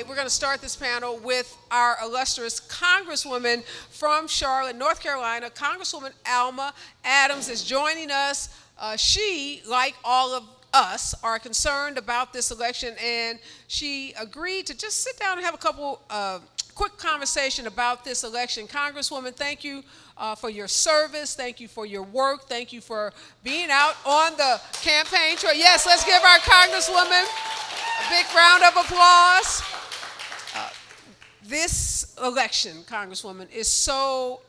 tonight, we're going to start this panel with our illustrious Congresswoman from Charlotte, North Carolina. Congresswoman Alma Adams is joining us. She, like all of us, are concerned about this election, and she agreed to just sit down and have a couple quick conversation about this election. Congresswoman, thank you for your service. Thank you for your work. Thank you for being out on the campaign trail. Yes, let's give our Congresswoman a big round of applause. This election, Congresswoman, is so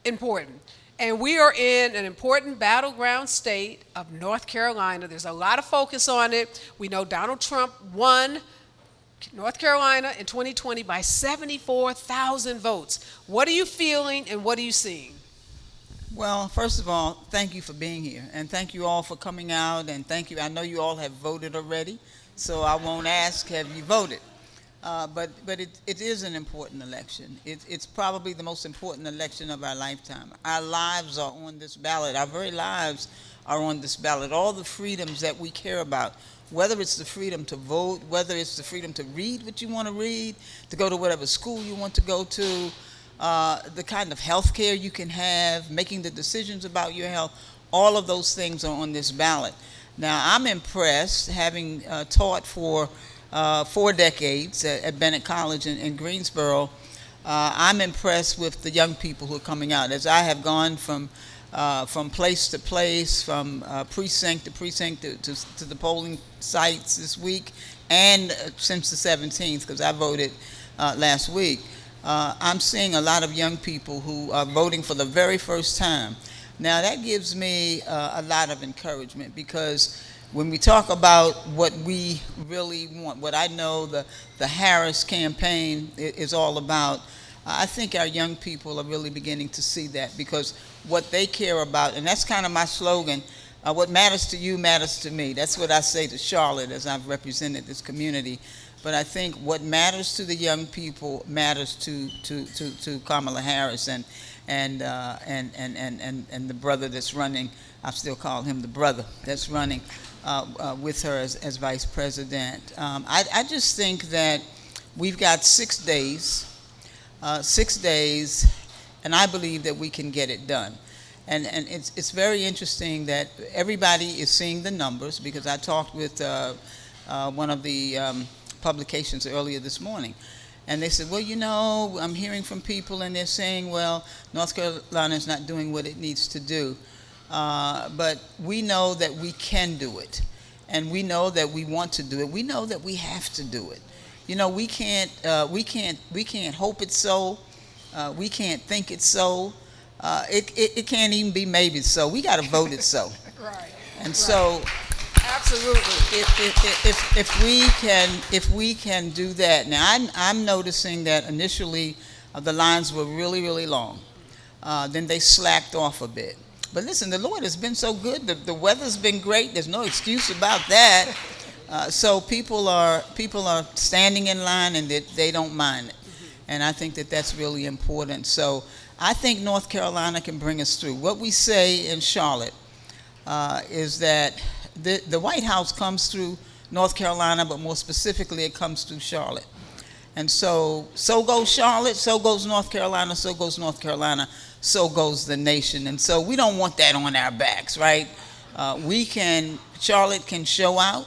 important. And we are in an important battleground state of North Carolina. There's a lot of focus on it. We know Donald Trump won North Carolina in 2020 by 74,000 votes. What are you feeling and what are you seeing? Well, first of all, thank you for being here, and thank you all for coming out, and thank you. I know you all have voted already, so I won't ask, have you voted? But it is an important election. It's probably the most important election of our lifetime. Our lives are on this ballot. Our very lives are on this ballot. All the freedoms that we care about, whether it's the freedom to vote, whether it's the freedom to read what you want to read, to go to whatever school you want to go to, the kind of health care you can have, making the decisions about your health, all of those things are on this ballot. Now, I'm impressed, having taught for 4 decades at Bennett College in Greensboro. I'm impressed with the young people who are coming out. As I have gone from place to place, from precinct to precinct to the polling sites this week, and since the 17th, because I voted last week, I'm seeing a lot of young people who are voting for the very first time. Now, that gives me a lot of encouragement, because when we talk about what we really want, what I know the Harris campaign is all about, I think our young people are really beginning to see that, because what they care about, and that's kind of my slogan, what matters to you matters to me. That's what I say to Charlotte as I've represented this community. But I think what matters to the young people matters to Kamala Harris and the brother that's running. I still call him the brother that's running with her as vice president. I just think that we've got 6 days, and I believe that we can get it done. And it's very interesting that everybody is seeing the numbers, because I talked with one of the publications earlier this morning, and they said, well, you know, I'm hearing from people and they're saying, well, North Carolina is not doing what it needs to do. But we know that we can do it, and we know that we want to do it. We know that we have to do it. You know, we can't hope it's so. We can't think it's so. It can't even be maybe so. We got to vote it so. Right. And right. So, absolutely, if we can do that. Now, I'm noticing that initially the lines were really long. Then they slacked off a bit. But listen, the Lord has been so good. The weather's been great. There's no excuse about that. So people are standing in line, and they don't mind it. And I think that that's really important. So I think North Carolina can bring us through. What we say in Charlotte is that the White House comes through North Carolina, but more specifically, it comes through Charlotte. And so goes Charlotte, so goes North Carolina, so goes North Carolina, so goes the nation. And so we don't want that on our backs, right? Charlotte can show out,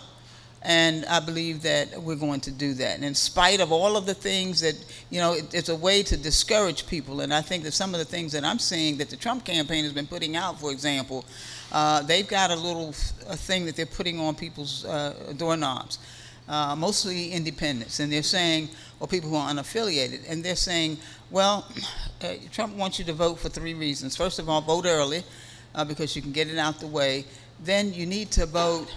and I believe that we're going to do that. And in spite of all of the things that, you know, it's a way to discourage people. And I think that some of the things that I'm seeing that the Trump campaign has been putting out, for example, they've got a thing that they're putting on people's doorknobs, mostly independents. And they're saying, or people who are unaffiliated, and they're saying, well, Trump wants you to vote for 3 reasons. First of all, vote early, because you can get it out the way. Then you need to vote.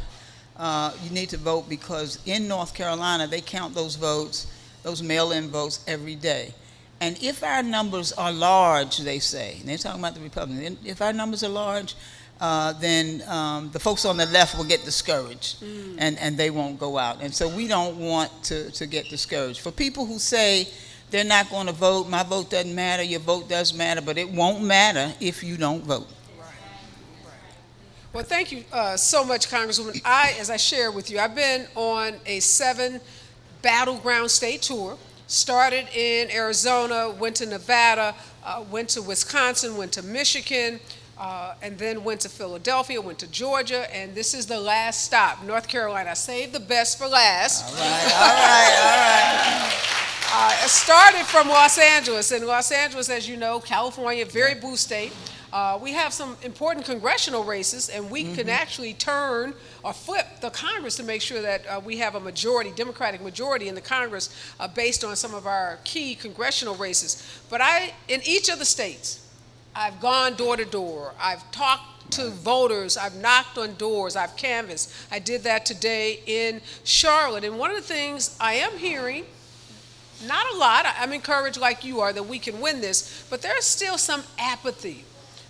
Because in North Carolina, they count those votes, those mail-in votes, every day. And if our numbers are large, they say, and they're talking about the Republicans, if our numbers are large, then the folks on the left will get discouraged, and they won't go out. And so we don't want to get discouraged. For people who say they're not going to vote, my vote doesn't matter, your vote does matter, but it won't matter if you don't vote. Well, thank you so much, Congresswoman. As I shared with you, I've been on a 7 Battleground State Tour. Started in Arizona, went to Nevada, went to Wisconsin, went to Michigan, and then went to Philadelphia, went to Georgia, and this is the last stop, North Carolina. I saved the best for last. All right, all right, all right. It started from Los Angeles, and Los Angeles, as you know, California, very blue state. We have some important congressional races, and we can actually turn or flip the Congress to make sure that we have a majority, Democratic majority in the Congress based on some of our key congressional races. But in each of the states, I've gone door to door. I've talked to voters. I've knocked on doors. I've canvassed. I did that today in Charlotte. And one of the things I am hearing, not a lot, I'm encouraged like you are that we can win this, but there's still some apathy.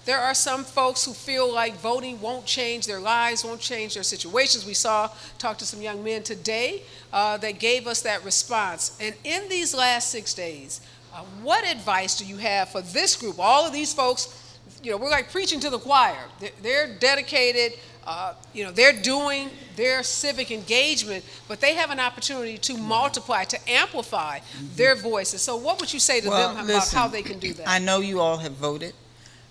There are some folks who feel like voting won't change their lives, won't change their situations. We talked to some young men today that gave us that response. And in these last 6 days, what advice do you have for this group? All of these folks, we're like preaching to the choir. They're dedicated, they're doing their civic engagement, but they have an opportunity to multiply, to amplify their voices. So what would you say to them about how they can do that? I know you all have voted.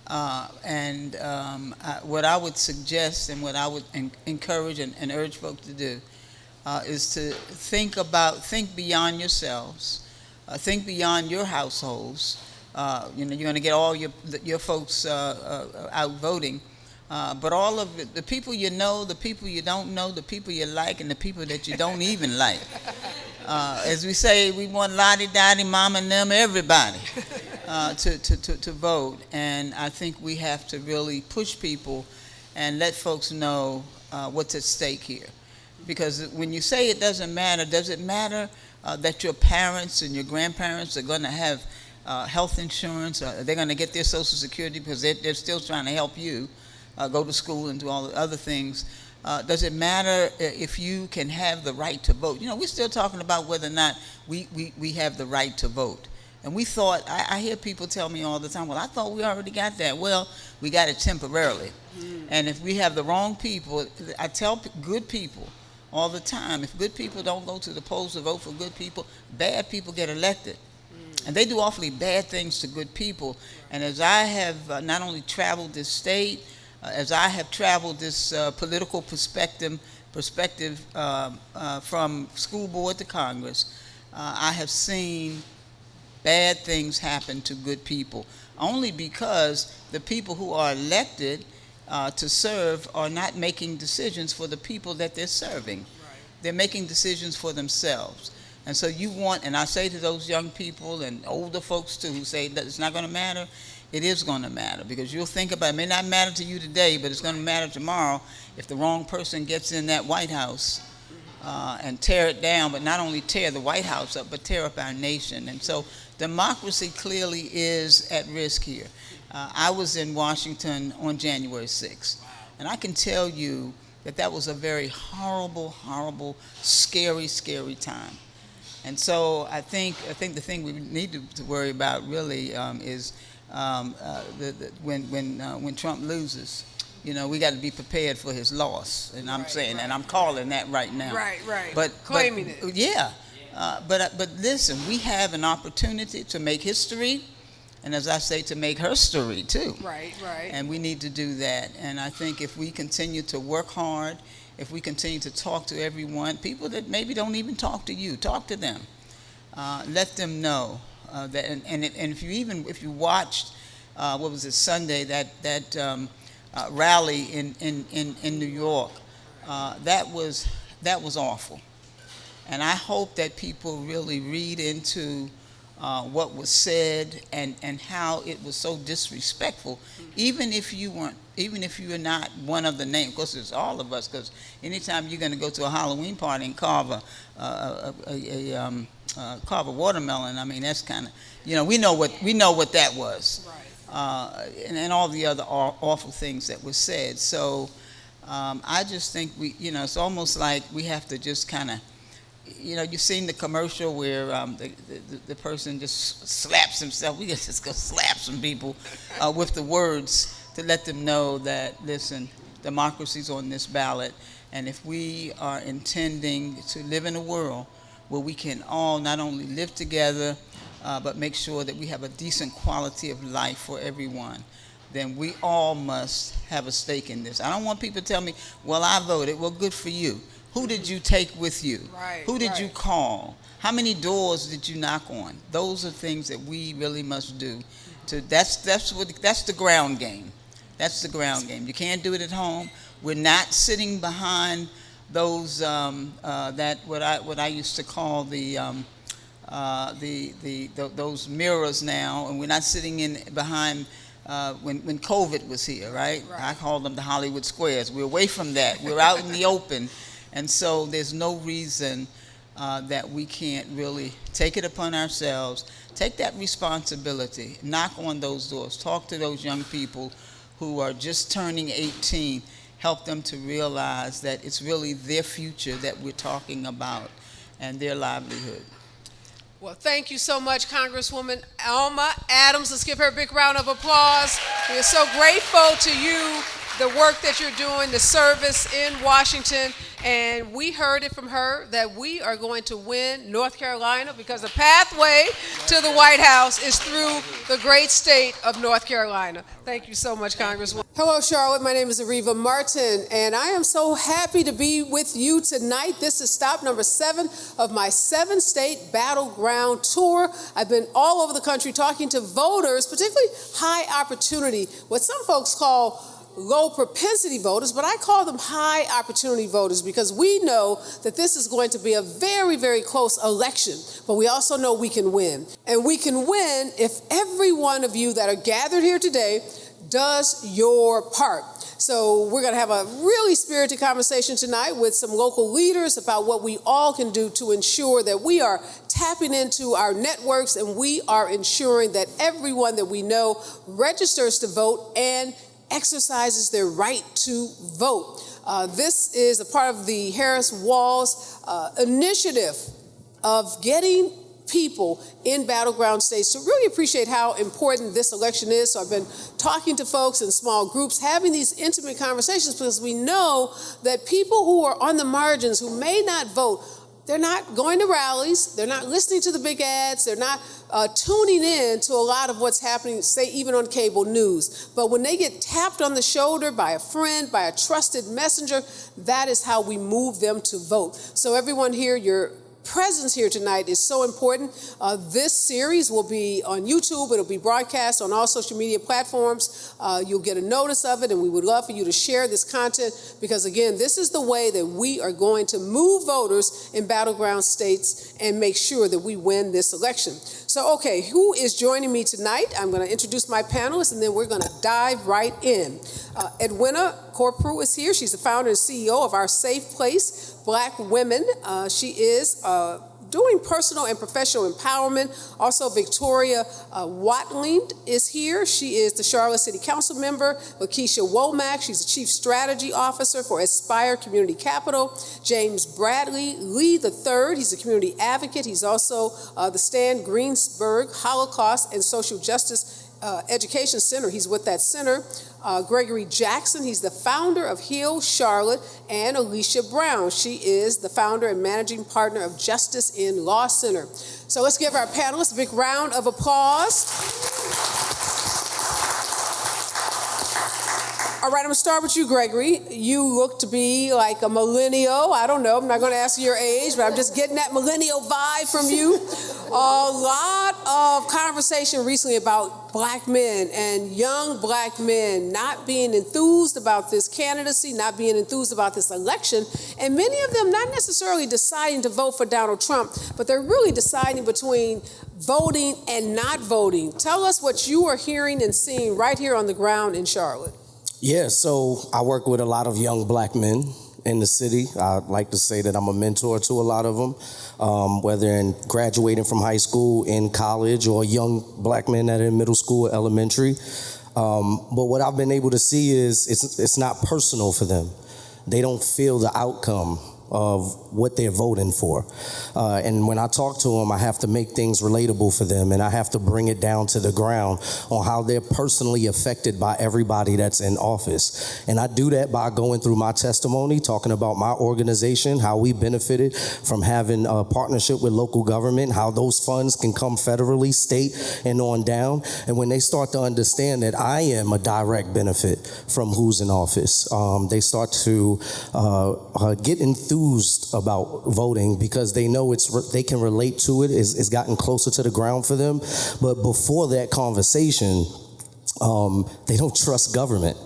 What I would suggest and what I would encourage and urge folks to do is to think beyond yourselves, think beyond your households. You're going to get all your folks out voting, but all of the people you know, the people you don't know, the people you like, and the people that you don't even like. As we say, we want Lottie, Dottie, Mama, and them, everybody. To vote, and I think we have to really push people and let folks know what's at stake here. Because when you say it doesn't matter, does it matter that your parents and your grandparents are going to have health insurance? They're going to get their Social Security because they're still trying to help you go to school and do all the other things. Does it matter if you can have the right to vote? We're still talking about whether or not we have the right to vote. And we thought, I hear people tell me all the time, well, I thought we already got that. Well, we got it temporarily. And if we have the wrong people, I tell good people all the time, if good people don't go to the polls to vote for good people, bad people get elected. And they do awfully bad things to good people. And as I have not only traveled this state, as I have traveled this political perspective from school board to Congress, I have seen bad things happen to good people, only because the people who are elected to serve are not making decisions for the people that they're serving. They're making decisions for themselves. And so and I say to those young people and older folks too who say that it's not going to matter, it is going to matter, because you'll think about it may not matter to you today, but it's going to matter tomorrow if the wrong person gets in that White House and tear it down, but not only tear the White House up, but tear up our nation. And so democracy clearly is at risk here. I was in Washington on January 6th, and I can tell you that was a very horrible, horrible, scary, scary time. And so I think the thing we need to worry about really is when Trump loses. We got to be prepared for his loss, and I'm saying, and I'm calling that right now. Right. Claiming it. Yeah. But listen, we have an opportunity to make history, and as I say, to make her story too. Right. And we need to do that. And I think if we continue to work hard, if we continue to talk to everyone, people that maybe don't even talk to you, talk to them. Let them know that. And if you watched, what was it, Sunday, that rally in New York, that was awful. And I hope that people really read into what was said and how it was so disrespectful, even if you are not one of the names. Of course, it's all of us, because anytime you're going to go to a Halloween party and carve a watermelon, I mean, that's kind of, we know what that was. Right. And all the other awful things that were said. So I just think it's almost like we have to just kind of, you've seen the commercial where the person just slaps himself. We just go slap some people with the words to let them know that, listen, democracy's on this ballot, and if we are intending to live in a world where we can all not only live together, but make sure that we have a decent quality of life for everyone, then we all must have a stake in this. I don't want people to tell me, well, I voted. Well, good for you. Who did you take with you? Right, Who did right. you call? How many doors did you knock on? Those are things that we really must do. That's the ground game. That's the ground game. You can't do it at home. We're not sitting behind those what I used to call those mirrors now, and we're not sitting behind when COVID was here, right? I called them the Hollywood Squares. We're away from that. We're out in the open, and so there's no reason that we can't really take it upon ourselves, take that responsibility, knock on those doors, talk to those young people who are just turning 18, help them to realize that it's really their future that we're talking about and their livelihood. Well, thank you so much, Congresswoman Alma Adams. Let's give her a big round of applause. We are so grateful to you, the work that you're doing, the service in Washington. And we heard it from her that we are going to win North Carolina because the pathway to the White House is through the great state of North Carolina. Thank you so much, Congresswoman. Hello, Charlotte. My name is Areva Martin, and I am so happy to be with you tonight. This is stop number 7 of my 7-state Battleground Tour. I've been all over the country talking to voters, particularly high opportunity, what some folks call low propensity voters, but I call them high opportunity voters because we know that this is going to be a very, very close election, but we also know we can win. And we can win if every one of you that are gathered here today does your part. So we're going to have a really spirited conversation tonight with some local leaders about what we all can do to ensure that we are tapping into our networks and we are ensuring that everyone that we know registers to vote and exercises their right to vote. This is a part of the Harris-Walz initiative of getting people in battleground states to really appreciate how important this election is. So I've been talking to folks in small groups, having these intimate conversations because we know that people who are on the margins, who may not vote, they're not going to rallies, they're not listening to the big ads, they're not tuning in to a lot of what's happening, say even on cable news. But when they get tapped on the shoulder by a friend, by a trusted messenger, that is how we move them to vote. So everyone here, your presence here tonight is so important. This series will be on YouTube. It'll be broadcast on all social media platforms. You'll get a notice of it, and we would love for you to share this content because, again, this is the way that we are going to move voters in battleground states and make sure that we win this election. So, okay, who is joining me tonight? I'm going to introduce my panelists, and then we're going to dive right in. Edwina Corprew is here. She's the founder and CEO of Our Safe Place Black Women. She is doing personal and professional empowerment. Also, Victoria Watling is here. She is the Charlotte City Council member. Lakeisha Womack, she's the Chief Strategy Officer for Aspire Community Capital. James Bradley Lee III, he's a community advocate. He's also the Stan Greensburg Holocaust and Social Justice Education Center. He's with that center. Gregory Jackson, he's the founder of Heal Charlotte, and Alicia Brown. She is the founder and managing partner of Justice in Law Center. So let's give our panelists a big round of applause. All right, I'm going to start with you, Gregory. You look to be like a millennial. I don't know. I'm not going to ask you your age, but I'm just getting that millennial vibe from you. A lot of conversation recently about black men and young black men not being enthused about this candidacy, not being enthused about this election, and many of them not necessarily deciding to vote for Donald Trump, but they're really deciding between voting and not voting. Tell us what you are hearing and seeing right here on the ground in Charlotte. Yeah, so I work with a lot of young black men in the city. I like to say that I'm a mentor to a lot of them, whether in graduating from high school, in college, or young black men that are in middle school or elementary. But what I've been able to see is it's not personal for them. They don't feel the outcome of what they're voting for. And when I talk to them, I have to make things relatable for them, and I have to bring it down to the ground on how they're personally affected by everybody that's in office. And I do that by going through my testimony, talking about my organization, how we benefited from having a partnership with local government, how those funds can come federally, state, and on down. And when they start to understand that I am a direct benefit from who's in office, they start to get enthused about voting because they know they can relate to it. It's gotten closer to the ground for them. But before that conversation, they don't trust government.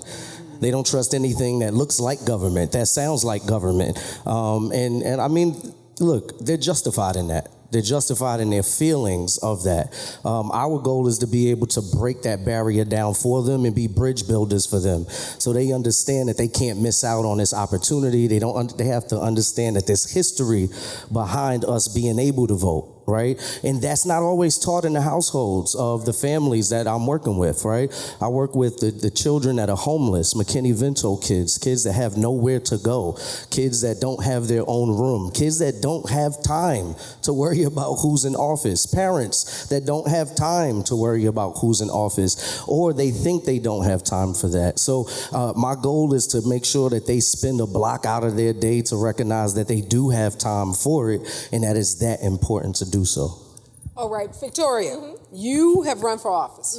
They don't trust anything that looks like government, that sounds like government. And I mean, look, they're justified in that. They're justified in their feelings of that. Our goal is to be able to break that barrier down for them and be bridge builders for them, so they understand that they can't miss out on this opportunity. They have to understand that there's history behind us being able to vote. Right? And that's not always taught in the households of the families that I'm working with, right? I work with the children that are homeless, McKinney-Vento kids that have nowhere to go, kids that don't have their own room, kids that don't have time to worry about who's in office, parents that don't have time to worry about who's in office, or they think they don't have time for that. So my goal is to make sure that they spend a block out of their day to recognize that they do have time for it, and that it's that important to do so. All right, Victoria, you have run for office.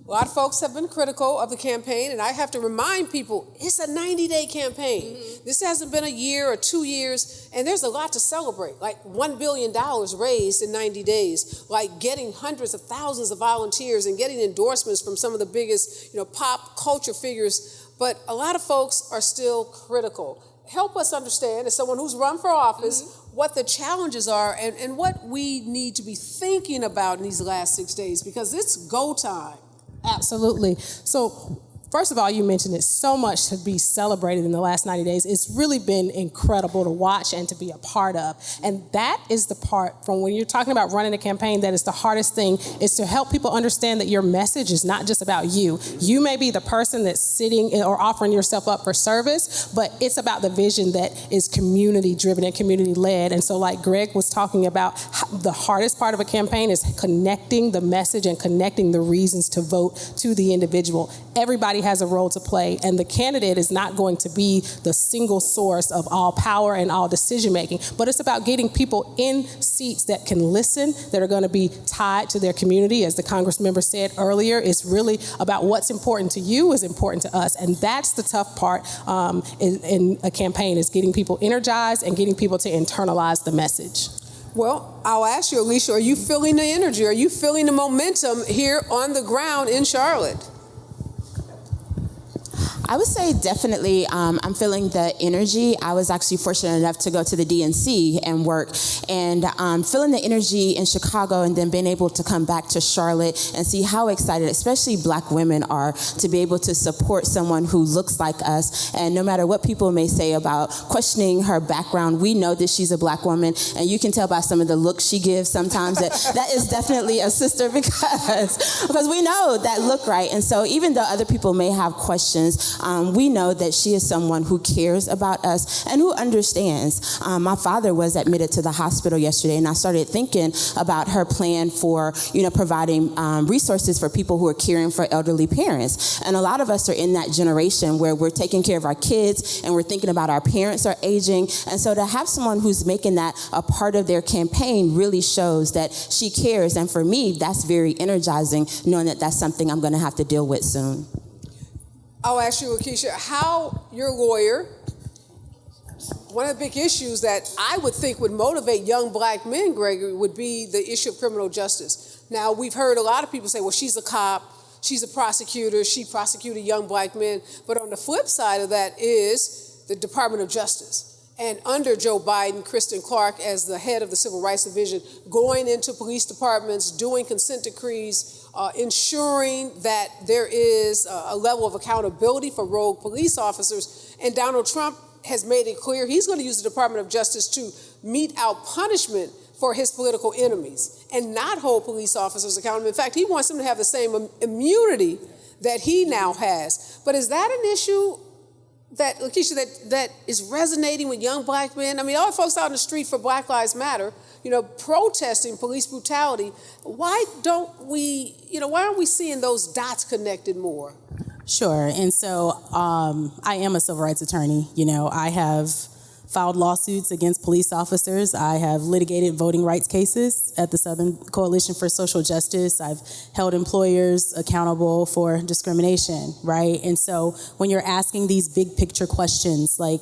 A lot of folks have been critical of the campaign, and I have to remind people, it's a 90-day campaign. This hasn't been a year or 2 years, and there's a lot to celebrate, like $1 billion raised in 90 days, like getting hundreds of thousands of volunteers and getting endorsements from some of the biggest, pop culture figures. But a lot of folks are still critical. Help us understand, as someone who's run for office, what the challenges are and what we need to be thinking about in these last 6 days, because it's go time. Absolutely. So first of all, you mentioned it, so much to be celebrated in the last 90 days. It's really been incredible to watch and to be a part of. And that is the part from when you're talking about running a campaign that is the hardest thing, is to help people understand that your message is not just about you. You may be the person that's sitting or offering yourself up for service, but it's about the vision that is community driven and community led. And so like Greg was talking about, the hardest part of a campaign is connecting the message and connecting the reasons to vote to the individual. Everybody has a role to play, and the candidate is not going to be the single source of all power and all decision making, but it's about getting people in seats that can listen, that are going to be tied to their community. As the Congress member said earlier, it's really about what's important to you is important to us, and that's the tough part in a campaign, is getting people energized and getting people to internalize the message. Well, I'll ask you, Alicia, are you feeling the energy? Are you feeling the momentum here on the ground in Charlotte? I would say definitely I'm feeling the energy. I was actually fortunate enough to go to the DNC and work, and feeling the energy in Chicago, and then being able to come back to Charlotte and see how excited, especially Black women, are to be able to support someone who looks like us. And no matter what people may say about questioning her background, we know that she's a Black woman, and you can tell by some of the looks she gives sometimes that is definitely a sister, because we know that look, right? And so even though other people may have questions, we know that she is someone who cares about us and who understands. My father was admitted to the hospital yesterday, and I started thinking about her plan for, providing resources for people who are caring for elderly parents. And a lot of us are in that generation where we're taking care of our kids and we're thinking about our parents are aging. And so to have someone who's making that a part of their campaign really shows that she cares. And for me, that's very energizing, knowing that that's something I'm going to have to deal with soon. I'll ask you, Akeisha, how your lawyer, one of the big issues that I would think would motivate young Black men, Gregory, would be the issue of criminal justice. Now, we've heard a lot of people say, well, she's a cop, she's a prosecutor, she prosecuted young Black men. But on the flip side of that is the Department of Justice. And under Joe Biden, Kristen Clark, as the head of the Civil Rights Division, going into police departments, doing consent decrees, ensuring that there is a level of accountability for rogue police officers. And Donald Trump has made it clear he's going to use the Department of Justice to mete out punishment for his political enemies and not hold police officers accountable. In fact, he wants them to have the same immunity that he now has. But is that an issue that, Lakeisha, that is resonating with young black men? I mean, all the folks out in the street for Black Lives Matter, protesting police brutality. Why aren't we seeing those dots connected more? Sure. And so I am a civil rights attorney. I have filed lawsuits against police officers. I have litigated voting rights cases at the Southern Coalition for Social Justice. I've held employers accountable for discrimination, right? And so when you're asking these big picture questions, like,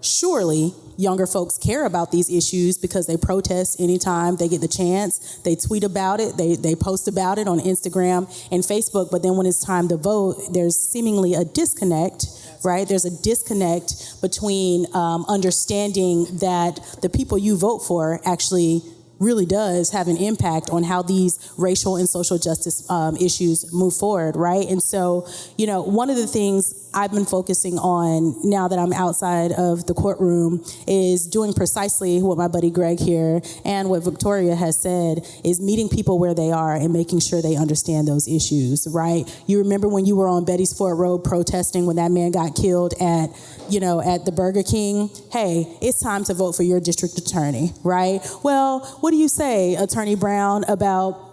surely younger folks care about these issues because they protest anytime they get the chance. They tweet about it, they post about it on Instagram and Facebook, but then when it's time to vote, there's seemingly a disconnect, right? There's a disconnect between understanding that the people you vote for actually really does have an impact on how these racial and social justice issues move forward, right? And so, one of the things I've been focusing on now that I'm outside of the courtroom is doing precisely what my buddy Greg here and what Victoria has said, is meeting people where they are and making sure they understand those issues, right? You remember when you were on Betty's Ford Road protesting when that man got killed at the Burger King? Hey, it's time to vote for your district attorney, right? Well, what do you say, Attorney Brown, about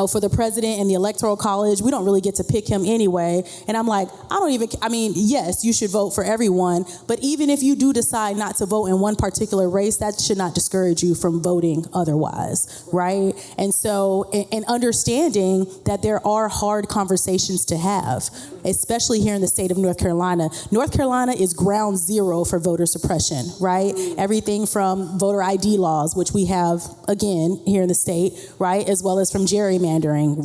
for the president and the Electoral College? We don't really get to pick him anyway. And I'm like, yes, you should vote for everyone. But even if you do decide not to vote in one particular race, that should not discourage you from voting otherwise, right? And so, and understanding that there are hard conversations to have, especially here in the state of North Carolina. North Carolina is ground zero for voter suppression, right? Everything from voter ID laws, which we have, again, here in the state, right? As well as from gerrymandering,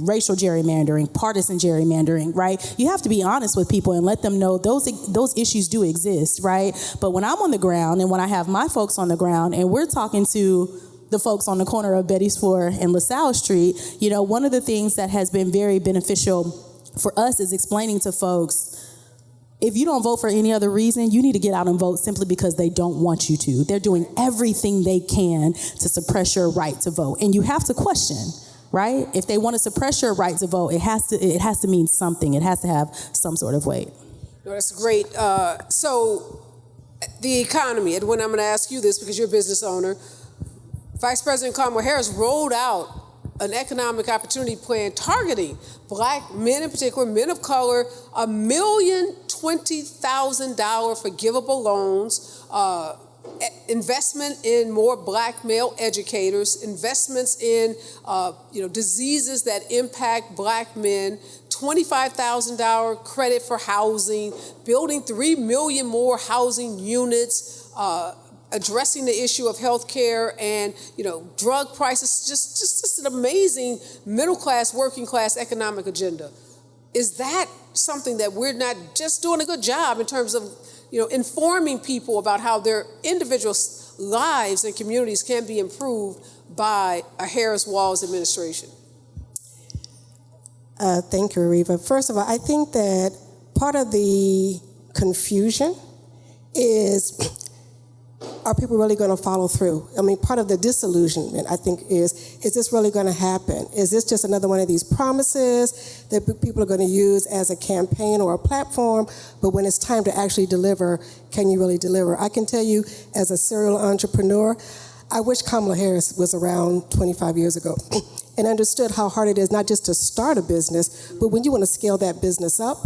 racial gerrymandering, partisan gerrymandering, right? You have to be honest with people and let them know those issues do exist, right? But when I'm on the ground and when I have my folks on the ground and we're talking to the folks on the corner of Betty's Ford and LaSalle Street, one of the things that has been very beneficial for us is explaining to folks, if you don't vote for any other reason, you need to get out and vote simply because they don't want you to. They're doing everything they can to suppress your right to vote. And you have to question, right? If they want to suppress your right to vote, it has to mean something. It has to have some sort of weight. No, that's great. So the economy, Edwin, I'm going to ask you this because you're a business owner. Vice President Kamala Harris rolled out an economic opportunity plan targeting black men in particular, men of color, $1,020,000 forgivable loans, investment in more black male educators, investments in diseases that impact black men, $25,000 credit for housing, building 3 million more housing units, addressing the issue of health care and drug prices, just an amazing middle class, working class economic agenda. Is that something that we're not just doing a good job in terms of informing people about how their individual lives and communities can be improved by a Harris-Walz administration? Thank you, Areva. First of all, I think that part of the confusion is, are people really going to follow through? I mean, part of the disillusionment, I think, is this really going to happen? Is this just another one of these promises that people are going to use as a campaign or a platform, but when it's time to actually deliver, can you really deliver? I can tell you, as a serial entrepreneur, I wish Kamala Harris was around 25 years ago and understood how hard it is not just to start a business, but when you want to scale that business up,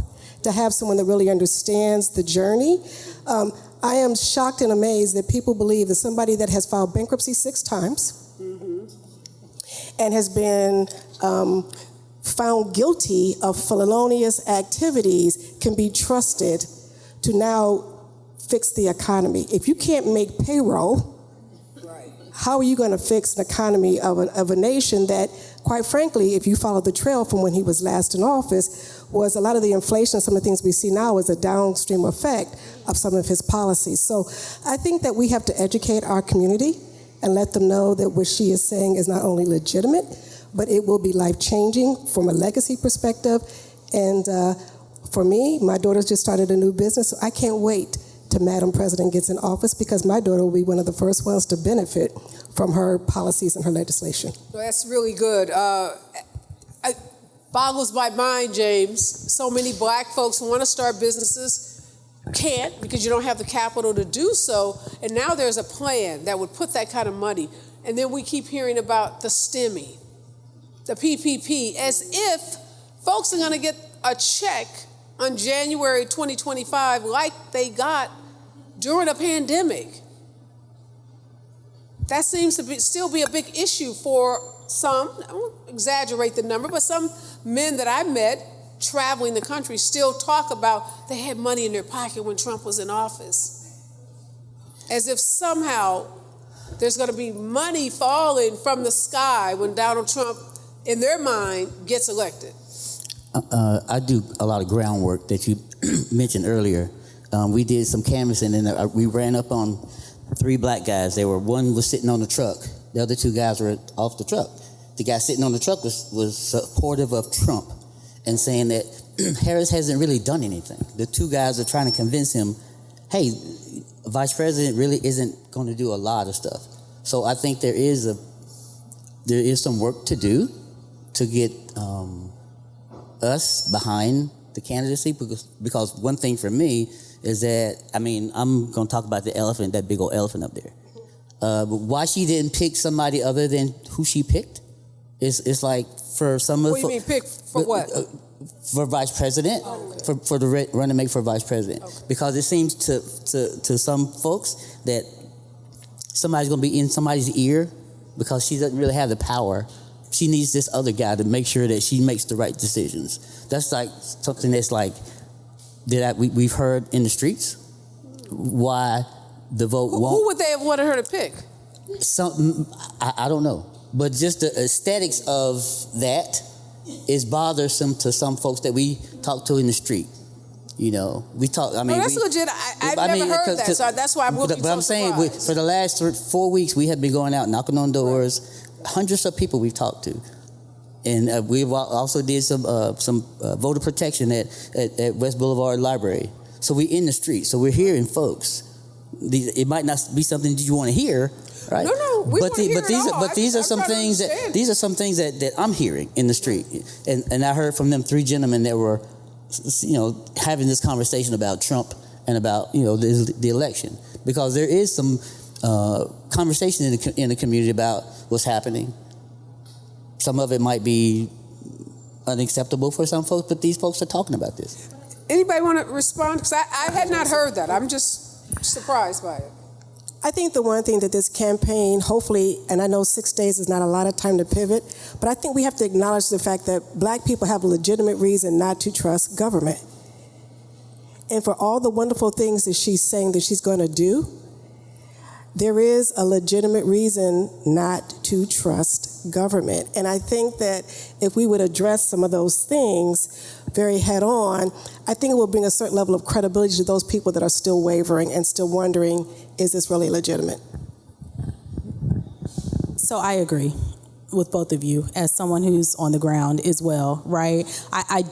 to have someone that really understands the journey. I am shocked and amazed that people believe that somebody that has filed bankruptcy 6 times and has been found guilty of felonious activities can be trusted to now fix the economy. If you can't make payroll, how are you going to fix an economy of a nation that, quite frankly, if you follow the trail from when he was last in office, was a lot of the inflation, some of the things we see now is a downstream effect of some of his policies. So I think that we have to educate our community and let them know that what she is saying is not only legitimate, but it will be life-changing from a legacy perspective. And for me, my daughter's just started a new business, so I can't wait till Madam President gets in office, because my daughter will be one of the first ones to benefit from her policies and her legislation. Well, that's really good. It boggles my mind, James. So many black folks want to start businesses. can't because you don't have the capital to do so. And now there's a plan that would put that kind of money. And then we keep hearing about the STEMI, the PPP, as if folks are going to get a check on January 2025 like they got during a pandemic. That seems to still be a big issue for some, I won't exaggerate the number, but some men that I met traveling the country still talk about they had money in their pocket when Trump was in office. As if somehow there's going to be money falling from the sky when Donald Trump, in their mind, gets elected. I do a lot of groundwork that you mentioned earlier. We did some canvassing, and we ran up on 3 black guys. One was sitting on the truck. The other 2 guys were off the truck. The guy sitting on the truck was supportive of Trump and saying that Harris hasn't really done anything. The 2 guys are trying to convince him, hey, Vice President really isn't going to do a lot of stuff. So I think there is some work to do to get us behind the candidacy, because one thing for me is that, I mean, I'm going to talk about the elephant, that big old elephant up there. But why she didn't pick somebody other than who she picked? It's like for some of What do you mean pick for what? For vice president, for the running mate for vice president, because it seems to some folks that somebody's going to be in somebody's ear because she doesn't really have the power. She needs this other guy to make sure that she makes the right decisions. That's like something that's like that we've heard in the streets. Why the vote won't? Who would they have wanted her to pick? I don't know. But just the aesthetics of that is bothersome to some folks that we talk to in the street. You know, we talk. I mean, that's legit. I've never heard that, so that's why I'm looking. But I'm saying, for the last 4 weeks, we have been going out knocking on doors. Right. Hundreds of people we've talked to, and we've also did some voter protection at West Boulevard Library. So we're in the street. So we're hearing folks. It might not be something that you want to hear. Right? No, but these are some things that I'm hearing in the street, and I heard from them 3 gentlemen that were, having this conversation about Trump and about the election, because there is some conversation in the community about what's happening. Some of it might be unacceptable for some folks, but these folks are talking about this. Anybody want to respond? Because I had not heard that. I'm just surprised by it. I think the one thing that this campaign, hopefully, and I know 6 days is not a lot of time to pivot, but I think we have to acknowledge the fact that black people have a legitimate reason not to trust government. And for all the wonderful things that she's saying that she's going to do, there is a legitimate reason not to trust government. And I think that if we would address some of those things very head on, I think it will bring a certain level of credibility to those people that are still wavering and still wondering, is this really legitimate? So I agree with both of you as someone who's on the ground as well, right? I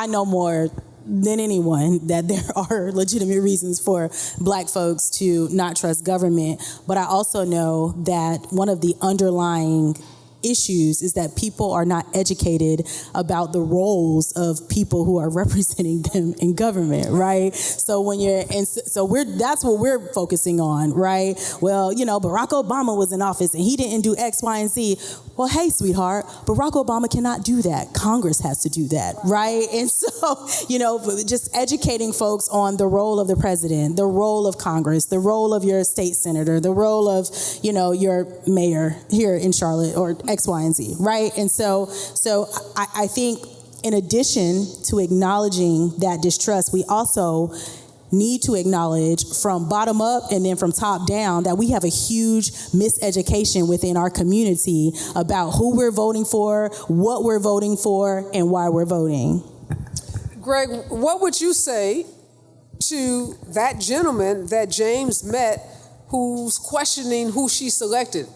know more than anyone that there are legitimate reasons for black folks to not trust government, but I also know that one of the underlying issues is that people are not educated about the roles of people who are representing them in government, right? So that's what we're focusing on, right? Well, Barack Obama was in office and he didn't do X, Y, and Z. Well, hey, sweetheart, Barack Obama cannot do that. Congress has to do that, right? And so, just educating folks on the role of the president, the role of Congress, the role of your state senator, the role of, your mayor here in Charlotte or X, Y, and Z, right? And so I think in addition to acknowledging that distrust, we also need to acknowledge from bottom up and then from top down that we have a huge miseducation within our community about who we're voting for, what we're voting for, and why we're voting. Greg, what would you say to that gentleman that James met who's questioning who she selected?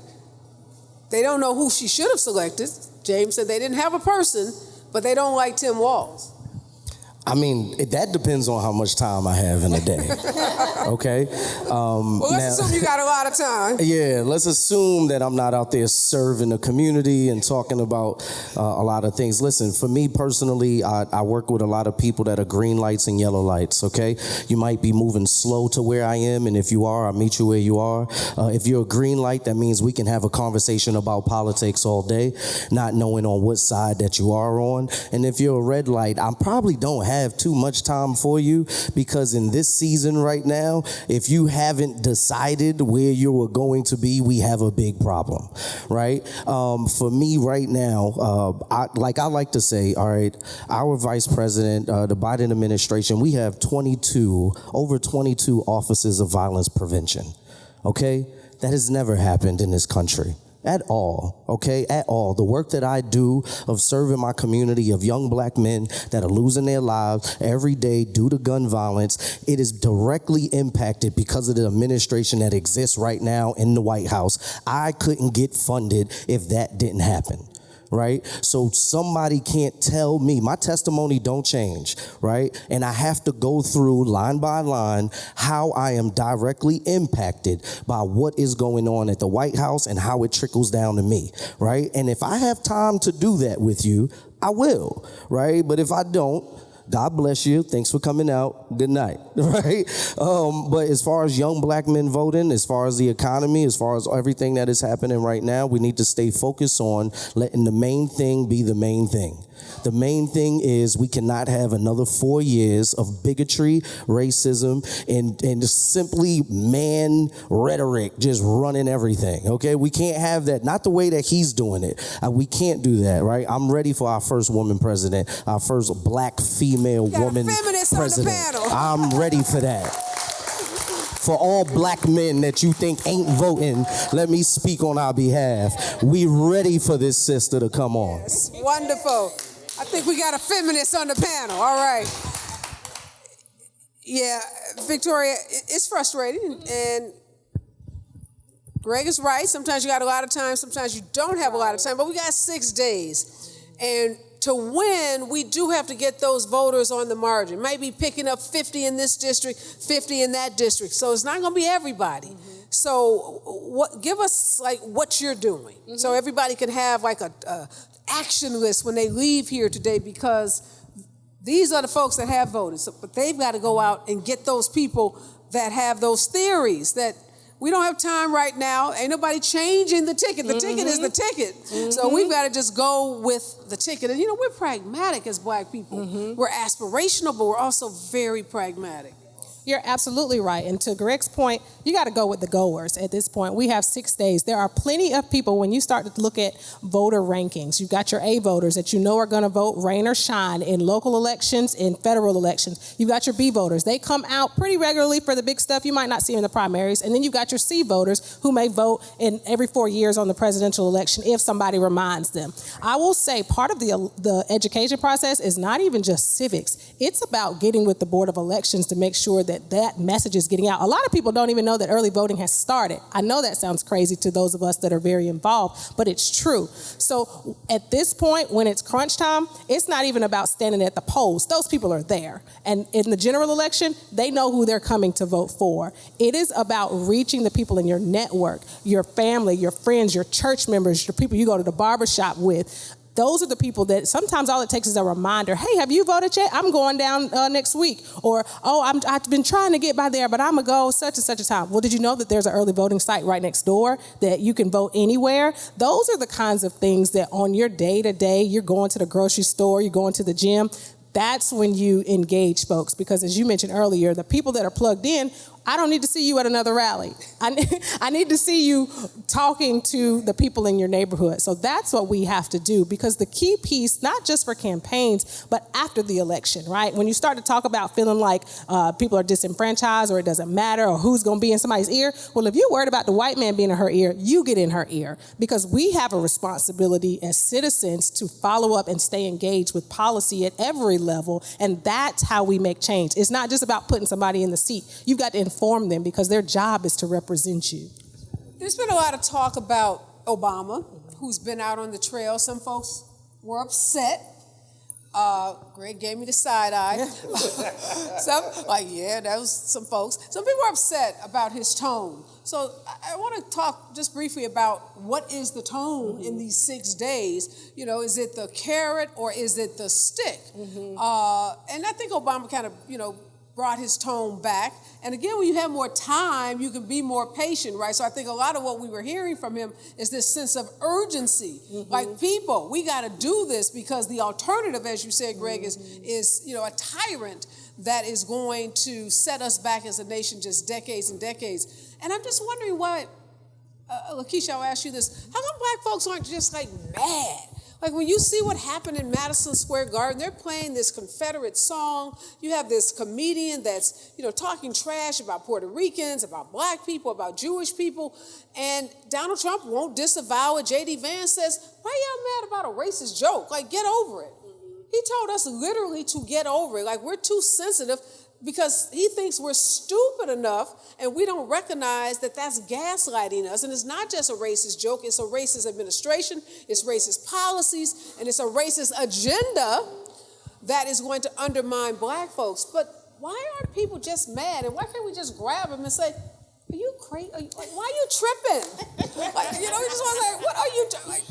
They don't know who she should have selected. James said they didn't have a person, but they don't like Tim Walz. I mean, that depends on how much time I have in a day. Okay? Well, let's assume you got a lot of time. Yeah, let's assume that I'm not out there serving the community and talking about a lot of things. Listen, for me personally, I work with a lot of people that are green lights and yellow lights, okay? You might be moving slow to where I am, and if you are, I'll meet you where you are. If you're a green light, that means we can have a conversation about politics all day, not knowing on what side that you are on. And if you're a red light, I probably don't have too much time for you, because in this season right now, if you haven't decided where you are going to be, we have a big problem, right? For me right now, I like to say, all right, our vice president, the Biden administration, we have over 22 offices of violence prevention, okay? That has never happened in this country. At all, okay? At all. The work that I do of serving my community of young black men that are losing their lives every day due to gun violence, it is directly impacted because of the administration that exists right now in the White House. I couldn't get funded if that didn't happen. Right? So somebody can't tell me, my testimony don't change, right? And I have to go through line by line how I am directly impacted by what is going on at the White House and how it trickles down to me, right? And if I have time to do that with you, I will, right? But if I don't, God bless you. Thanks for coming out. Good night, right? But as far as young black men voting, as far as the economy, as far as everything that is happening right now, we need to stay focused on letting the main thing be the main thing. The main thing is we cannot have another 4 years of bigotry, racism, and just simply man rhetoric just running everything, okay? We can't have that, not the way that he's doing it. We can't do that, right? I'm ready for our first woman president, our first black female woman president. I'm ready for that. For all black men that you think ain't voting, let me speak on our behalf. We ready for this sister to come on. Yes, wonderful. I think we got a feminist on the panel. All right. Yeah, Victoria, it's frustrating, and Greg is right. Sometimes you got a lot of time, sometimes you don't have a lot of time, but we got 6 days. And to win, we do have to get those voters on the margin. Maybe picking up 50 in this district, 50 in that district. So it's not going to be everybody. Mm-hmm. So give us like what you're doing, mm-hmm. so everybody can have like a action list when they leave here today, because these are the folks that have voted. So, but they've got to go out and get those people that have those theories that we don't have time right now. Ain't nobody changing the ticket. The mm-hmm. ticket is the ticket. Mm-hmm. So we've got to just go with the ticket. And we're pragmatic as black people. Mm-hmm. We're aspirational, but we're also very pragmatic. You're absolutely right. And to Greg's point, you got to go with the goers at this point. We have 6 days. There are plenty of people, when you start to look at voter rankings, you've got your A voters that you know are going to vote rain or shine in local elections, in federal elections. You've got your B voters. They come out pretty regularly for the big stuff. You might not see them in the primaries. And then you've got your C voters who may vote in every 4 years on the presidential election if somebody reminds them. I will say part of the education process is not even just civics. It's about getting with the Board of Elections to make sure that message is getting out. A lot of people don't even know that early voting has started. I know that sounds crazy to those of us that are very involved, but it's true. So at this point, when it's crunch time, it's not even about standing at the polls. Those people are there. And in the general election, they know who they're coming to vote for. It is about reaching the people in your network, your family, your friends, your church members, your people you go to the barbershop with. Those are the people that sometimes all it takes is a reminder. Hey, have you voted yet? I'm going down next week. Or, I've been trying to get by there, but I'm going to go such and such a time. Well, did you know that there's an early voting site right next door that you can vote anywhere? Those are the kinds of things that on your day-to-day, you're going to the grocery store, you're going to the gym. That's when you engage folks, because as you mentioned earlier, the people that are plugged in, I don't need to see you at another rally. I need to see you talking to the people in your neighborhood. So that's what we have to do, because the key piece, not just for campaigns, but after the election, right? When you start to talk about feeling like people are disenfranchised or it doesn't matter or who's going to be in somebody's ear, well, if you're worried about the white man being in her ear, you get in her ear, because we have a responsibility as citizens to follow up and stay engaged with policy at every level, and that's how we make change. It's not just about putting somebody in the seat. You've got to inform them, because their job is to represent you. There's been a lot of talk about Obama, who's been out on the trail. Some folks were upset. Greg gave me the side eye. Some like, yeah, that was some folks. Some people are upset about his tone. So I want to talk just briefly about what is the tone in these 6 days. You know, is it the carrot or is it the stick? And I think Obama kind of, brought his tone back. And again, when you have more time, you can be more patient, right? So I think a lot of what we were hearing from him is this sense of urgency. Like, people, we got to do this because the alternative, as you said, Greg, is a tyrant that is going to set us back as a nation just decades and decades. And I'm just wondering why, Lakeisha, I'll ask you this. How come black folks aren't just like mad? Like, when you see what happened in Madison Square Garden, they're playing this Confederate song. You have this comedian that's, talking trash about Puerto Ricans, about black people, about Jewish people. And Donald Trump won't disavow it. J.D. Vance says, why y'all mad about a racist joke? Like, get over it. He told us literally to get over it. Like, we're too sensitive because he thinks we're stupid enough and we don't recognize that that's gaslighting us. And it's not just a racist joke, it's a racist administration, it's racist policies, and it's a racist agenda that is going to undermine black folks. But why aren't people just mad? And why can't we just grab them and say, are you crazy? Why are you tripping? You just want to say, what are you doing?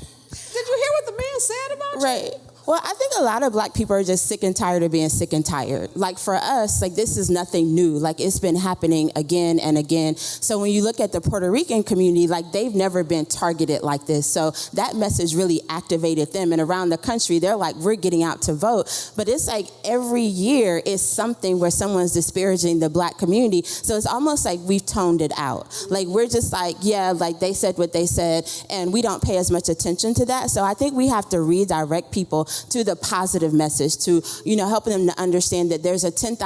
Did you hear what the man said about you? Right. Well, I think a lot of black people are just sick and tired of being sick and tired. Like, for us, this is nothing new. Like, it's been happening again and again. So when you look at the Puerto Rican community, they've never been targeted like this. So that message really activated them. And around the country, they're like, we're getting out to vote. But it's like every year is something where someone's disparaging the black community. So it's almost like we've toned it out. Like, we're just like, yeah, they said what they said, and we don't pay as much attention to that. So I think we have to redirect people to the positive message, to, helping them to understand that there's a $10,000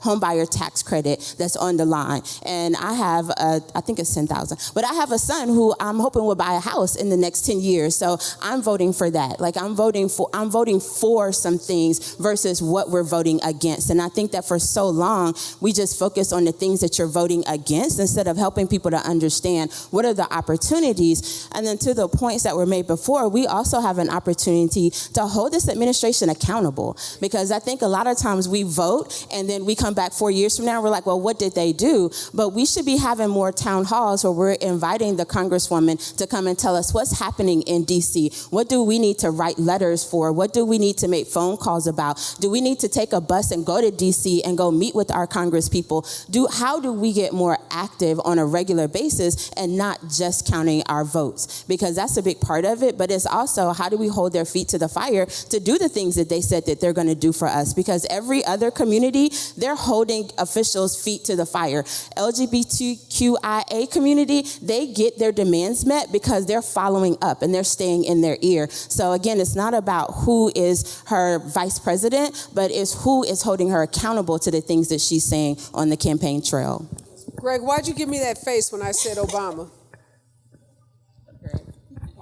homebuyer tax credit that's on the line. And I have, I think it's $10,000, but I have a son who I'm hoping will buy a house in the next 10 years. So I'm voting for that. I'm voting for some things versus what we're voting against. And I think that for so long, we just focus on the things that you're voting against instead of helping people to understand what are the opportunities. And then to the points that were made before, we also have an opportunity to hold this administration accountable, because I think a lot of times we vote and then we come back 4 years from now and we're like, well, what did they do? But we should be having more town halls where we're inviting the Congresswoman to come and tell us what's happening in D.C. What do we need to write letters for? What do we need to make phone calls about? Do we need to take a bus and go to D.C. and go meet with our Congress people? How do we get more active on a regular basis and not just counting our votes? Because that's a big part of it, but it's also how do we hold their feet to the fire to do the things that they said that they're going to do for us, because every other community, they're holding officials' feet to the fire. LGBTQIA community, they get their demands met because they're following up and they're staying in their ear. So again, it's not about who is her vice president, but it's who is holding her accountable to the things that she's saying on the campaign trail. Greg, why'd you give me that face when I said Obama?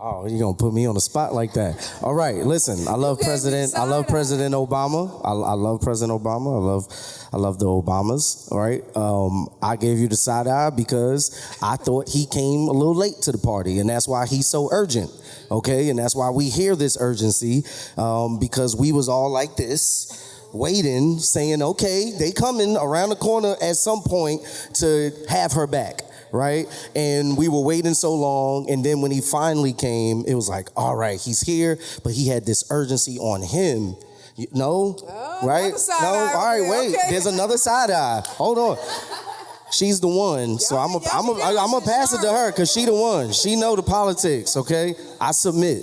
Oh, you're going to put me on the spot like that. All right, listen, I love President Obama. I love President Obama. I love the Obamas, all right? I gave you the side eye because I thought he came a little late to the party, and that's why he's so urgent, okay? And that's why we hear this urgency, because we was all like this, waiting, saying, okay, they coming around the corner at some point to have her back. Right? And we were waiting so long. And then when he finally came, it was like, all right, he's here. But he had this urgency on him. Right? No? All right, wait. Okay. There's another side eye. Hold on. She's the one. So I'm gonna pass it to her because she the one. She know the politics, okay? I submit.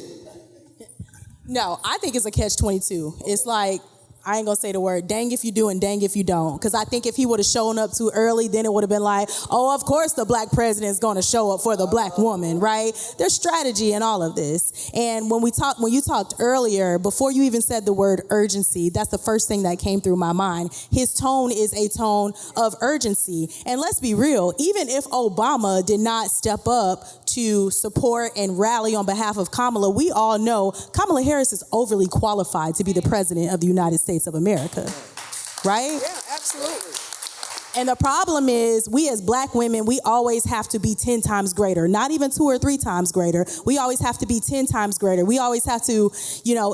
No, I think it's a catch-22. It's like, I ain't gonna say the word, dang if you do and dang if you don't. Because I think if he would have shown up too early, then it would have been like, oh, of course the black president is gonna show up for the black woman, right? There's strategy in all of this. And when you talked earlier, before you even said the word urgency, that's the first thing that came through my mind. His tone is a tone of urgency. And let's be real, even if Obama did not step up to support and rally on behalf of Kamala, we all know Kamala Harris is overly qualified to be the president of the United States of America, right? Yeah, absolutely. And the problem is, we as black women, we always have to be 10 times greater, not even 2 or 3 times greater. We always have to be 10 times greater. We always have to,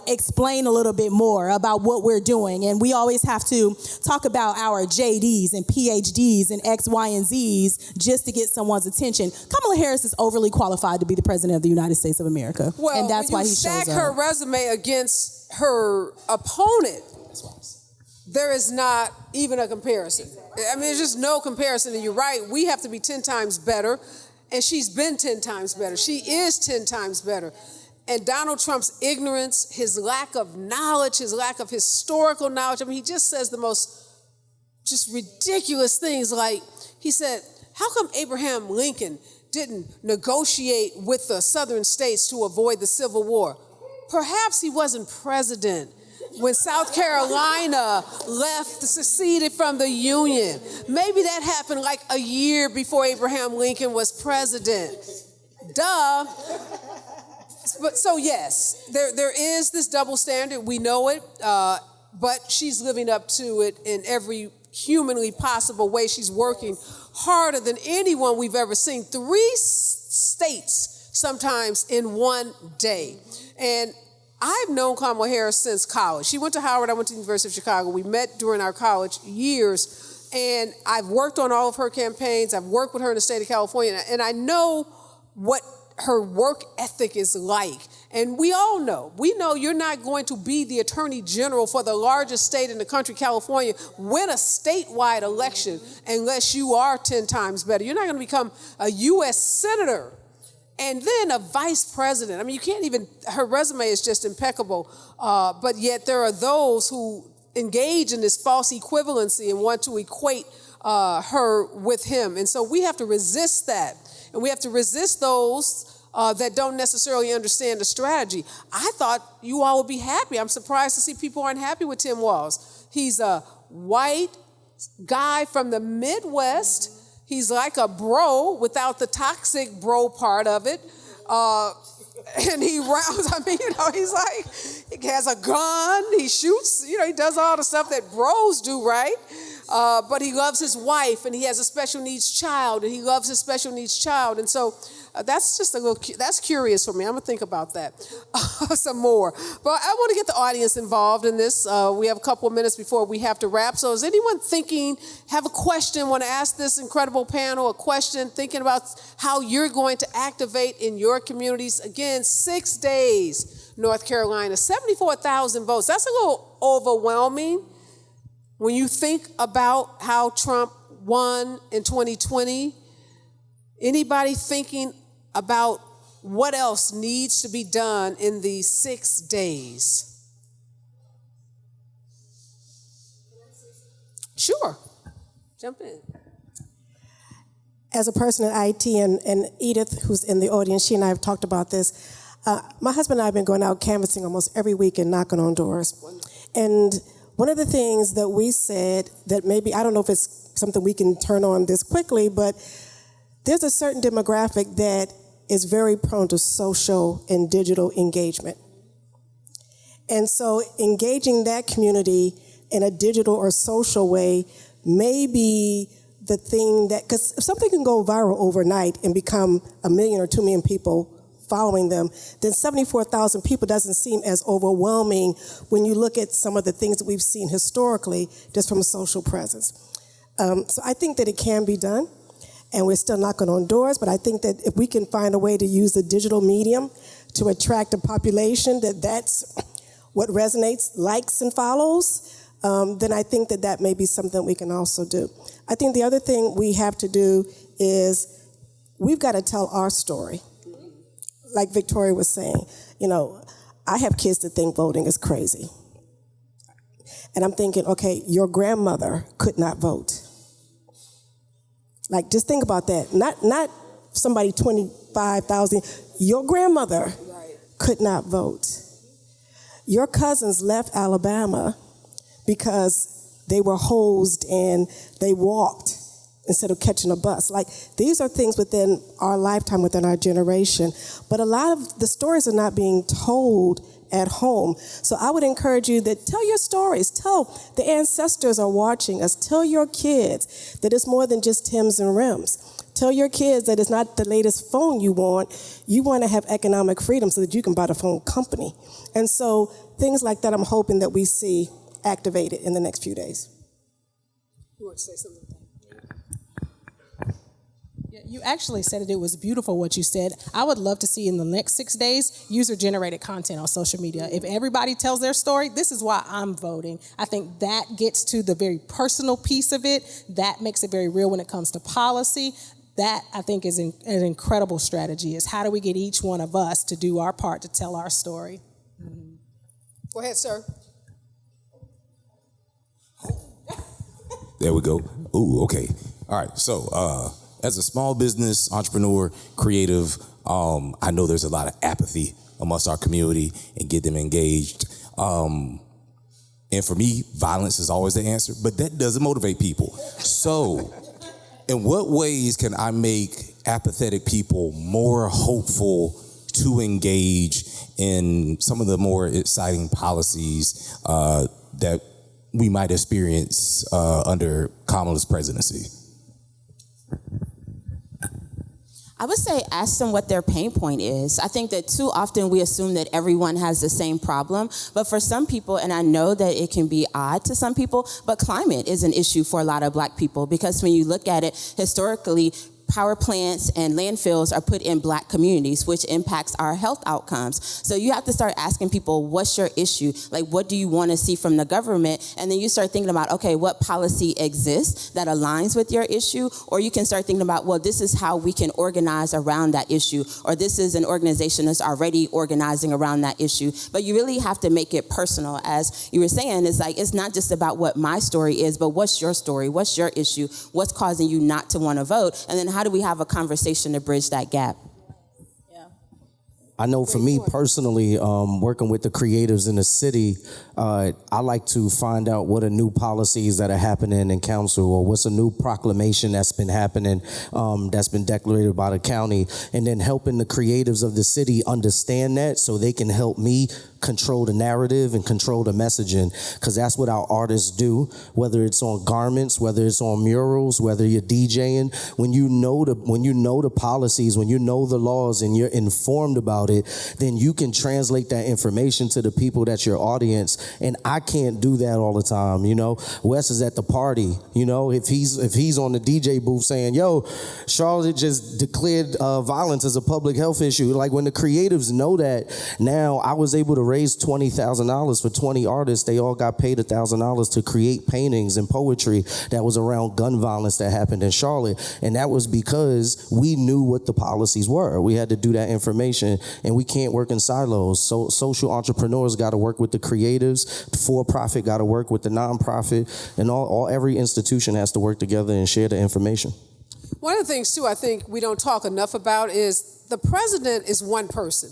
explain a little bit more about what we're doing. And we always have to talk about our JDs and PhDs and X, Y, and Zs just to get someone's attention. Kamala Harris is overly qualified to be the president of the United States of America. Well, and that's why he shows up. Stack her resume against her opponent. There is not even a comparison. I mean, there's just no comparison. And you're right, we have to be 10 times better. And she's been 10 times better. She is 10 times better. And Donald Trump's ignorance, his lack of knowledge, his lack of historical knowledge, I mean, he just says the most just ridiculous things. Like, he said, how come Abraham Lincoln didn't negotiate with the southern states to avoid the Civil War? Perhaps he wasn't president when South Carolina seceded from the Union. Maybe that happened like a year before Abraham Lincoln was president. Duh. But so yes, there is this double standard. We know it, but she's living up to it in every humanly possible way. She's working harder than anyone we've ever seen. 3 states sometimes in one day. And I've known Kamala Harris since college. She went to Howard, I went to the University of Chicago. We met during our college years, and I've worked on all of her campaigns. I've worked with her in the state of California, and I know what her work ethic is like. And we all know, you're not going to be the attorney general for the largest state in the country, California, win a statewide election unless you are 10 times better. You're not going to become a U.S. senator and then a vice president. I mean, you can't even, her resume is just impeccable, but yet there are those who engage in this false equivalency and want to equate her with him. And so we have to resist that. And we have to resist those that don't necessarily understand the strategy. I thought you all would be happy. I'm surprised to see people aren't happy with Tim Walz. He's a white guy from the Midwest. He's like a bro without the toxic bro part of it. And he rounds, he's like, he has a gun, he shoots, he does all the stuff that bros do, right? But he loves his wife, and he has a special needs child, and he loves his special needs child. And so that's just that's curious for me. I'm gonna think about that some more. But I want to get the audience involved in this. We have a couple of minutes before we have to wrap. So is anyone have a question, want to ask this incredible panel a question, thinking about how you're going to activate in your communities? Again, 6 days, North Carolina, 74,000 votes. That's a little overwhelming when you think about how Trump won in 2020. Anybody thinking about what else needs to be done in these 6 days? Sure. Jump in. As a person in IT, and Edith, who's in the audience, she and I have talked about this. My husband and I have been going out canvassing almost every week and knocking on doors. And one of the things that we said that maybe, I don't know if it's something we can turn on this quickly, but there's a certain demographic that is very prone to social and digital engagement. And so engaging that community in a digital or social way may be the thing that, because if something can go viral overnight and become 1 million or 2 million people following them, then 74,000 people doesn't seem as overwhelming when you look at some of the things that we've seen historically just from a social presence. So I think that it can be done, and we're still knocking on doors, but I think that if we can find a way to use the digital medium to attract a population that's what resonates, likes, and follows, then I think that may be something we can also do. I think the other thing we have to do is we've got to tell our story. Like Victoria was saying, I have kids that think voting is crazy. And I'm thinking, okay, your grandmother could not vote. Like, just think about that. Not somebody 25,000. Your grandmother could not vote. Your cousins left Alabama because they were hosed and they walked instead of catching a bus. Like, these are things within our lifetime, within our generation. But a lot of the stories are not being told at home. So I would encourage you that tell your stories. Tell the ancestors are watching us. Tell your kids that it's more than just Timbs and rims. Tell your kids that it's not the latest phone you want. You want to have economic freedom so that you can buy the phone company. And so things like that I'm hoping that we see activated in the next few days. You want to say something? You actually said it was beautiful what you said. I would love to see in the next 6 days user-generated content on social media. If everybody tells their story, this is why I'm voting. I think that gets to the very personal piece of it. That makes it very real when it comes to policy. That, I think, is an incredible strategy, is how do we get each one of us to do our part to tell our story? Mm-hmm. Go ahead, sir. There we go. Ooh, okay. All right, so as a small business entrepreneur, creative, I know there's a lot of apathy amongst our community and get them engaged. And for me, violence is always the answer, but that doesn't motivate people. So in what ways can I make apathetic people more hopeful to engage in some of the more exciting policies that we might experience under Kamala's presidency? I would say ask them what their pain point is. I think that too often we assume that everyone has the same problem, but for some people, and I know that it can be odd to some people, but climate is an issue for a lot of Black people, because when you look at it historically, power plants and landfills are put in Black communities, which impacts our health outcomes. So you have to start asking people, what's your issue? Like, what do you want to see from the government? And then you start thinking about, okay, what policy exists that aligns with your issue? Or you can start thinking about, well, this is how we can organize around that issue. Or this is an organization that's already organizing around that issue. But you really have to make it personal. As you were saying, it's like, it's not just about what my story is, but what's your story? What's your issue? What's causing you not to want to vote? And then how do we have a conversation to bridge that gap? I know for me personally, working with the creatives in the city, I like to find out what are new policies that are happening in council, or what's a new proclamation that's been happening, that's been declared by the county, and then helping the creatives of the city understand that so they can help me control the narrative and control the messaging, because that's what our artists do, whether it's on garments, whether it's on murals, whether you're DJing. When you know the policies, when you know the laws and you're informed about it, then you can translate that information to the people that's your audience. And I can't do that all the time. You know, Wes is at the party. You know, if he's on the DJ booth saying, "Yo, Charlotte just declared violence as a public health issue," like when the creatives know that, now I was able to raise $20,000 for 20 artists. They all got paid $1,000 to create paintings and poetry that was around gun violence that happened in Charlotte. And that was because we knew what the policies were. We had to do that information, and we can't work in silos. So social entrepreneurs got to work with the creatives, for-profit got to work with the nonprofit, and every institution has to work together and share the information. One of the things, too, I think we don't talk enough about is the president is one person,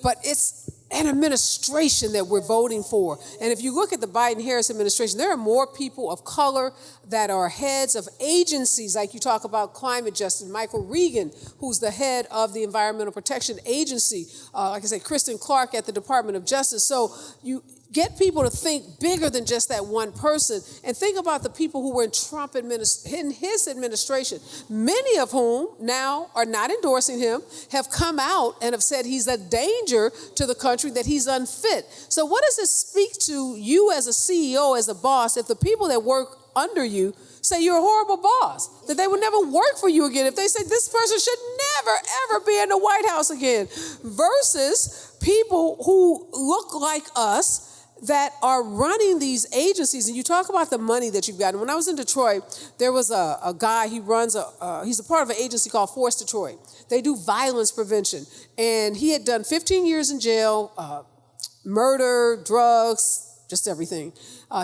but it's an administration that we're voting for. And if you look at the Biden-Harris administration, there are more people of color that are heads of agencies, like you talk about climate justice. Michael Regan, who's the head of the Environmental Protection Agency, like I said, Kristen Clark at the Department of Justice. So you get people to think bigger than just that one person, and think about the people who were in his administration, many of whom now are not endorsing him, have come out and have said he's a danger to the country, that he's unfit. So what does this speak to you as a CEO, as a boss, if the people that work under you say you're a horrible boss, that they would never work for you again, if they say this person should never, ever be in the White House again, versus people who look like us that are running these agencies? And you talk about the money that you've gotten. When I was in Detroit, there was a guy, he's a part of an agency called Force Detroit. They do violence prevention. And he had done 15 years in jail, murder, drugs, just everything.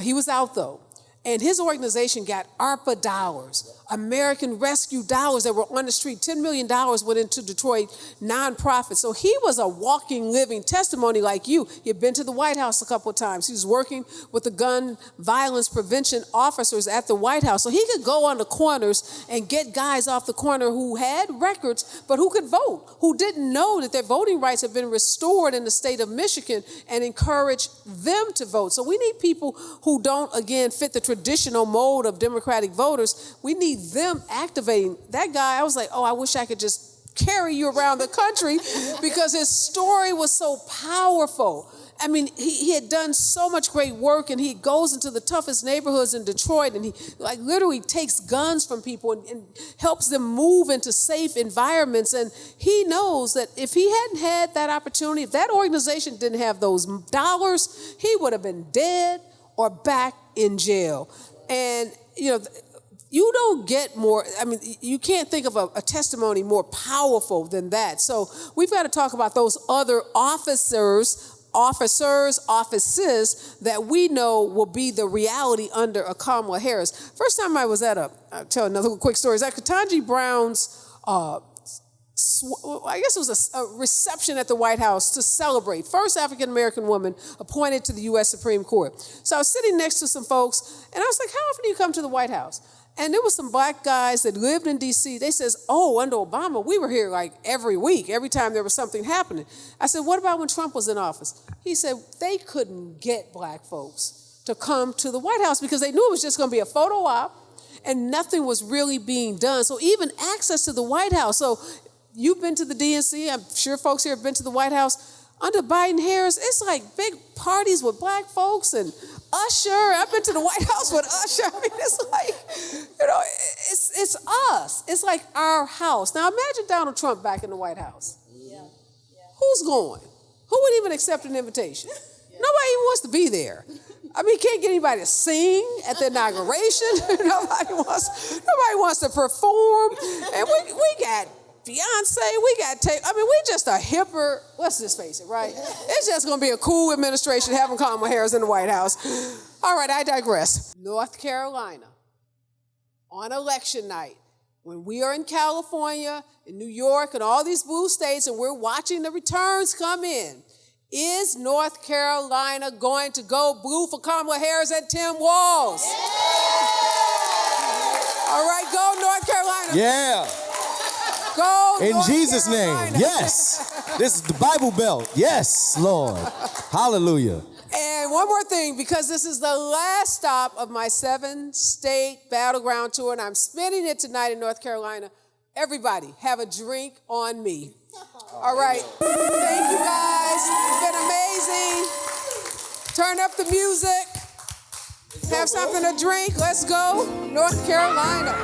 He was out though. And his organization got ARPA dollars, American Rescue dollars that were on the street. $10 million went into Detroit nonprofits. So he was a walking, living testimony like you. He'd been to the White House a couple of times. He was working with the gun violence prevention officers at the White House. So he could go on the corners and get guys off the corner who had records, but who could vote, who didn't know that their voting rights have been restored in the state of Michigan, and encourage them to vote. So we need people who don't, again, fit the traditional mold of Democratic voters. We need them activating. That guy, I was like, oh, I wish I could just carry you around the country because his story was so powerful. I mean, he had done so much great work, and he goes into the toughest neighborhoods in Detroit, and he like literally takes guns from people and helps them move into safe environments. And he knows that if he hadn't had that opportunity, if that organization didn't have those dollars, he would have been dead or back in jail. And, you know, you don't get more, I mean, you can't think of a testimony more powerful than that. So we've got to talk about those other offices that we know will be the reality under a Kamala Harris. First time I was I'll tell another quick story, is at Ketanji Brown's, I guess it was a reception at the White House to celebrate. First African-American woman appointed to the U.S. Supreme Court. So I was sitting next to some folks, and I was like, how often do you come to the White House? And there was some black guys that lived in D.C. They says, oh, under Obama, we were here like every week, every time there was something happening. I said, what about when Trump was in office? He said, they couldn't get black folks to come to the White House because they knew it was just going to be a photo op and nothing was really being done. So even access to the White House. So you've been to the DNC. I'm sure folks here have been to the White House. Under Biden-Harris, it's like big parties with black folks and Usher. I've been to the White House with Usher. I mean, it's like, you know, it's us. It's like our house. Now imagine Donald Trump back in the White House. Yeah. Who's going? Who would even accept an invitation? Nobody even wants to be there. I mean, can't get anybody to sing at the inauguration. Nobody wants to perform. And we got Beyonce, we got we just a hipper, let's just face it, right? It's just gonna be a cool administration having Kamala Harris in the White House. All right, I digress. North Carolina, on election night, when we are in California, in New York, and all these blue states, and we're watching the returns come in, is North Carolina going to go blue for Kamala Harris and Tim Walz? Yeah. All right, go North Carolina. Yeah. Go in North Jesus' Carolina. name. Yes. This is the Bible Belt. Yes, Lord. Hallelujah. And one more thing, because this is the last stop of my 7-state Battleground Tour, and I'm spending it tonight in North Carolina. Everybody, have a drink on me. All right. Thank you, guys. It's been amazing. Turn up the music. Have something to drink. Let's go, North Carolina.